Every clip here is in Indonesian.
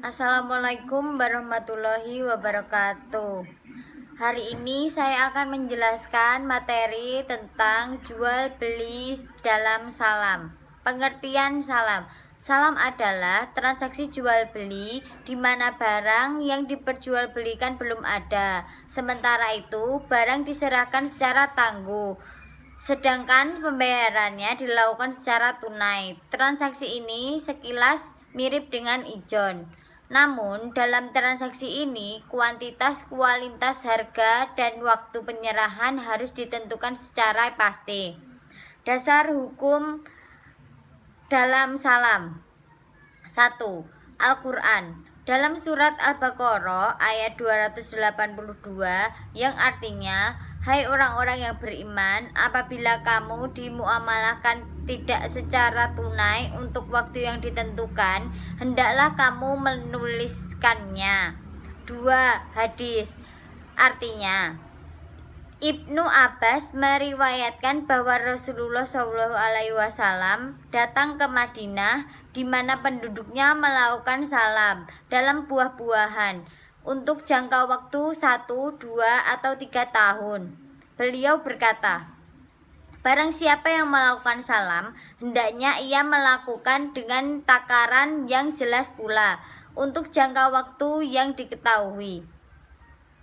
Assalamualaikum warahmatullahi wabarakatuh. Hari ini saya akan menjelaskan materi tentang jual beli dalam salam. Pengertian salam. Salam adalah transaksi jual beli di mana barang yang diperjualbelikan belum ada. Sementara itu, barang diserahkan secara tangguh, sedangkan pembayarannya dilakukan secara tunai. Transaksi ini sekilas mirip dengan ijon. Namun, dalam transaksi ini, kuantitas, kualitas, harga, dan waktu penyerahan harus ditentukan secara pasti. Dasar hukum dalam salam. 1. Al-Quran. Dalam surat Al-Baqarah ayat 282 yang artinya, hai orang-orang yang beriman, apabila kamu dimuamalahkan tidak secara tunai untuk waktu yang ditentukan, hendaklah kamu menuliskannya. 2. Hadis. Artinya, Ibnu Abbas meriwayatkan bahwa Rasulullah SAW datang ke Madinah di mana penduduknya melakukan salam dalam buah-buahan untuk jangka waktu 1, 2, atau 3 tahun. Beliau berkata, barang siapa yang melakukan salam, hendaknya ia melakukan dengan takaran yang jelas pula untuk jangka waktu yang diketahui.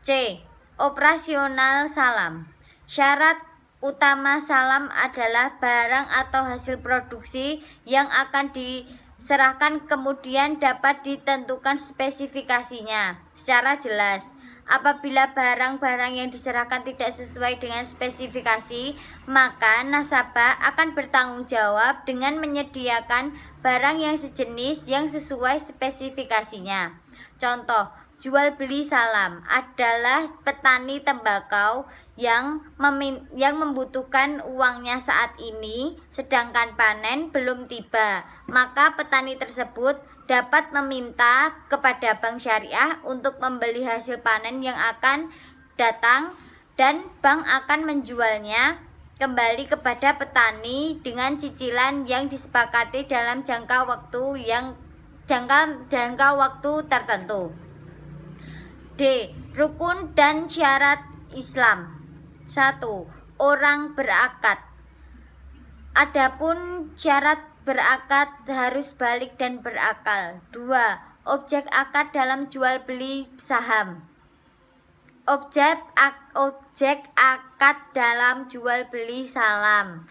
C. Operasional salam. Syarat utama salam adalah barang atau hasil produksi yang akan diserahkan kemudian dapat ditentukan spesifikasinya secara jelas. Apabila barang-barang yang diserahkan tidak sesuai dengan spesifikasi, maka nasabah akan bertanggung jawab dengan menyediakan barang yang sejenis yang sesuai spesifikasinya. Contoh, jual beli salam adalah petani tembakau yang membutuhkan uangnya saat ini, sedangkan panen belum tiba. Maka petani tersebut dapat meminta kepada bank syariah untuk membeli hasil panen yang akan datang, dan bank akan menjualnya kembali kepada petani dengan cicilan yang disepakati dalam jangka waktu tertentu. D. Rukun dan syarat Islam. 1. Orang berakad. Adapun syarat berakad harus balik dan berakal. 2. Objek akad dalam jual beli saham. Objek akad dalam jual beli salam,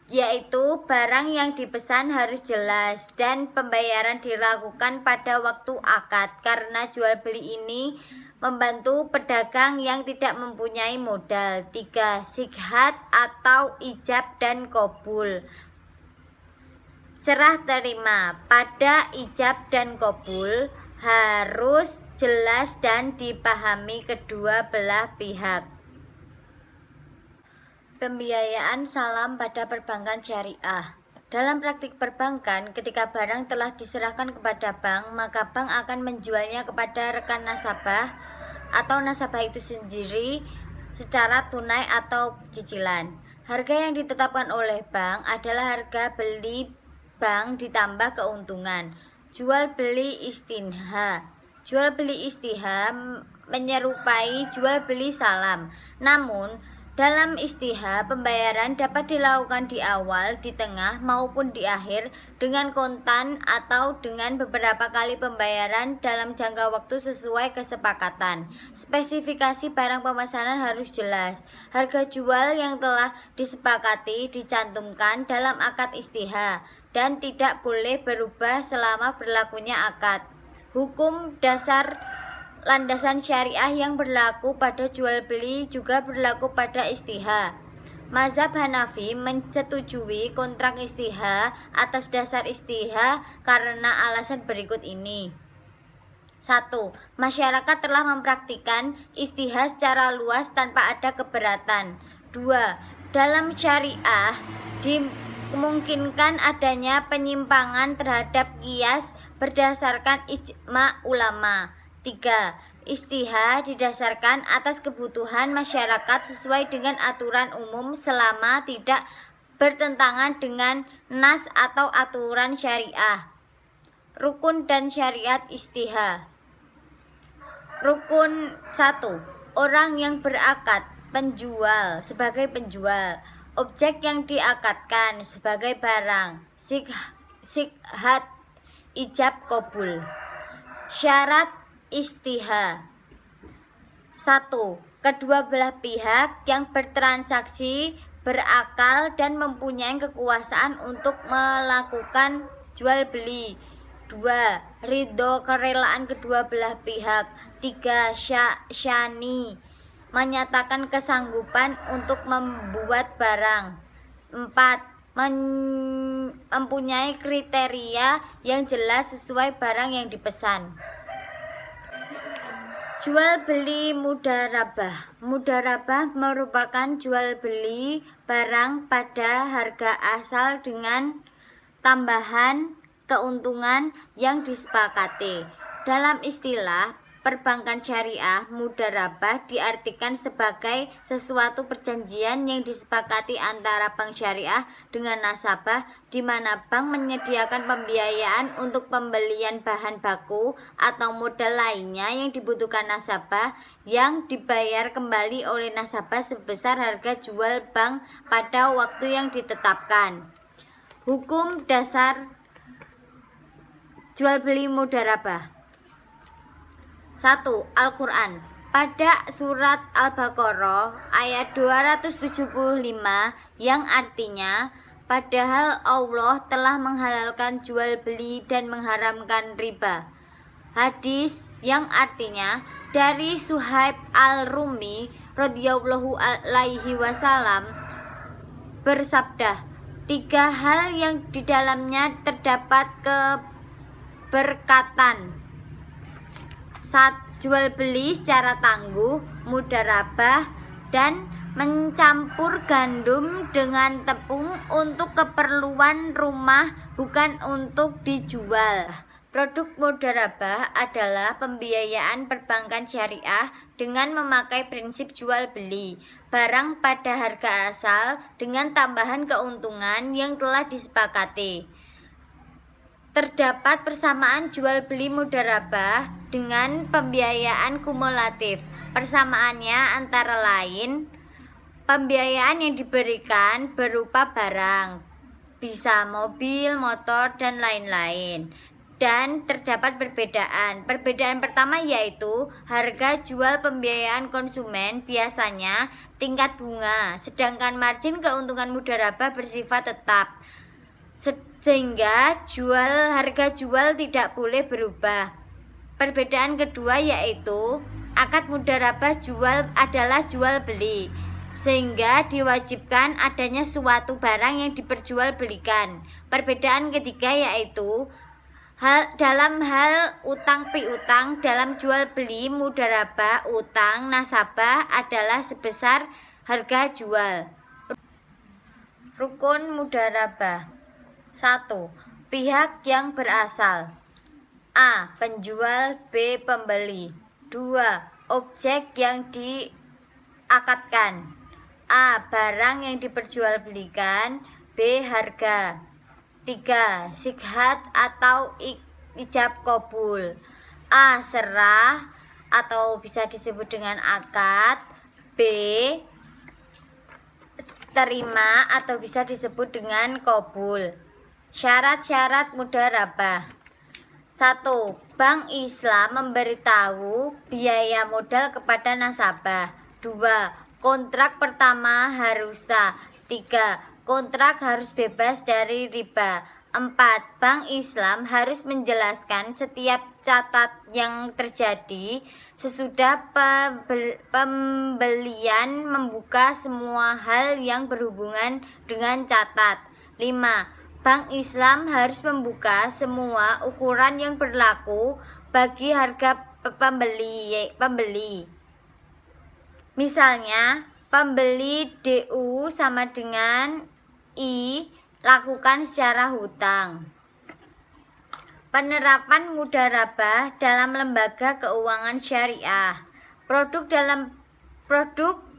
yaitu barang yang dipesan harus jelas dan pembayaran dilakukan pada waktu akad, karena jual beli ini membantu pedagang yang tidak mempunyai modal. 3. Sikhat atau ijab dan qabul. Serah terima pada ijab dan qabul harus jelas dan dipahami kedua belah pihak. Pembiayaan salam pada perbankan syariah. Dalam praktik perbankan, ketika barang telah diserahkan kepada bank, maka bank akan menjualnya kepada rekan nasabah atau nasabah itu sendiri secara tunai atau cicilan. Harga yang ditetapkan oleh bank adalah harga beli bank ditambah keuntungan. Jual beli istinha. Jual beli istinha menyerupai jual beli salam. Namun, dalam istiha, pembayaran dapat dilakukan di awal, di tengah, maupun di akhir dengan kontan atau dengan beberapa kali pembayaran dalam jangka waktu sesuai kesepakatan. Spesifikasi barang pemesanan harus jelas. Harga jual yang telah disepakati dicantumkan dalam akad istiha dan tidak boleh berubah selama berlakunya akad. Hukum dasar landasan syariah yang berlaku pada jual beli juga berlaku pada istiha. Mazhab Hanafi menyetujui kontrak istiha atas dasar istiha karena alasan berikut ini. 1. Masyarakat telah mempraktikkan istiha secara luas tanpa ada keberatan. 2. Dalam syariah dimungkinkan adanya penyimpangan terhadap qiyas berdasarkan ijma ulama. 3. Istiha didasarkan atas kebutuhan masyarakat sesuai dengan aturan umum selama tidak bertentangan dengan nas atau aturan syariah. Rukun dan syariat istihad. Rukun 1. Orang yang berakad, penjual sebagai penjual, objek yang diakadkan sebagai barang, sikhat, ijab kabul. Syarat istihad. 1. Kedua belah pihak yang bertransaksi berakal dan mempunyai kekuasaan untuk melakukan jual beli. 2. Ridho kerelaan kedua belah pihak. 3. Syani menyatakan kesanggupan untuk membuat barang. 4. Mempunyai kriteria yang jelas sesuai barang yang dipesan. Jual beli mudharabah. Mudharabah merupakan jual beli barang pada harga asal dengan tambahan keuntungan yang disepakati. Dalam istilah perbankan syariah, mudharabah diartikan sebagai sesuatu perjanjian yang disepakati antara bank syariah dengan nasabah, di mana bank menyediakan pembiayaan untuk pembelian bahan baku atau modal lainnya yang dibutuhkan nasabah, yang dibayar kembali oleh nasabah sebesar harga jual bank pada waktu yang ditetapkan. Hukum dasar jual beli mudharabah. 1. Al-Quran. Pada surat Al-Baqarah ayat 275 yang artinya, padahal Allah telah menghalalkan jual beli dan mengharamkan riba. Hadis yang artinya dari Suhaib Al-Rumi radhiyallahu alaihi wasallam bersabda, 3 hal yang di dalamnya terdapat keberkatan. 1. Jual beli secara tangguh, mudharabah, dan mencampur gandum dengan tepung untuk keperluan rumah, bukan untuk dijual. Produk mudharabah adalah pembiayaan perbankan syariah dengan memakai prinsip jual beli barang pada harga asal dengan tambahan keuntungan yang telah disepakati. Terdapat persamaan jual beli mudharabah dengan pembiayaan kumulatif. Persamaannya antara lain, pembiayaan yang diberikan berupa barang, bisa mobil, motor, dan lain-lain. Dan terdapat perbedaan. Perbedaan pertama yaitu harga jual pembiayaan konsumen biasanya tingkat bunga, sedangkan margin keuntungan mudharabah bersifat tetap, sehingga harga jual tidak boleh berubah. Perbedaan kedua yaitu akad mudharabah adalah jual beli, sehingga diwajibkan adanya suatu barang yang diperjualbelikan. Perbedaan ketiga yaitu dalam hal utang piutang. Dalam jual beli mudharabah, utang nasabah adalah sebesar harga jual. Rukun mudharabah. 1. Pihak yang berasal. A. Penjual. B. Pembeli. 2. Objek yang diakadkan. A. Barang yang diperjualbelikan. B. Harga. 3. Sikhat atau ijab kabul. A. Serah atau bisa disebut dengan akad. B. Terima atau bisa disebut dengan kabul. Syarat-syarat mudharabah. 1. Bank Islam memberitahu biaya modal kepada nasabah. 2. Kontrak pertama harus sah. 3. Kontrak harus bebas dari riba. 4. Bank Islam harus menjelaskan setiap catat yang terjadi sesudah pembelian, membuka semua hal yang berhubungan dengan catat. 5. Bank Islam harus membuka semua ukuran yang berlaku bagi harga pembeli. Misalnya, pembeli DU sama dengan I lakukan secara hutang. Penerapan mudharabah dalam lembaga keuangan syariah. Produk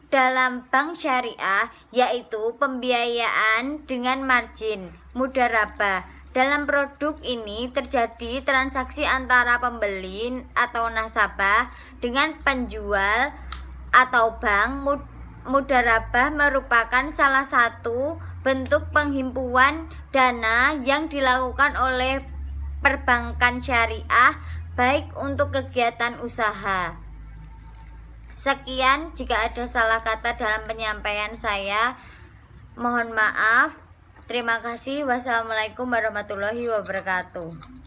dalam bank syariah yaitu pembiayaan dengan margin mudharabah Dalam produk ini terjadi transaksi antara pembeli atau nasabah dengan penjual atau bank. Mudharabah merupakan salah satu bentuk penghimpunan dana yang dilakukan oleh perbankan syariah baik untuk kegiatan usaha. Sekian, jika ada salah kata dalam penyampaian saya, mohon maaf. Terima kasih. Wassalamualaikum warahmatullahi wabarakatuh.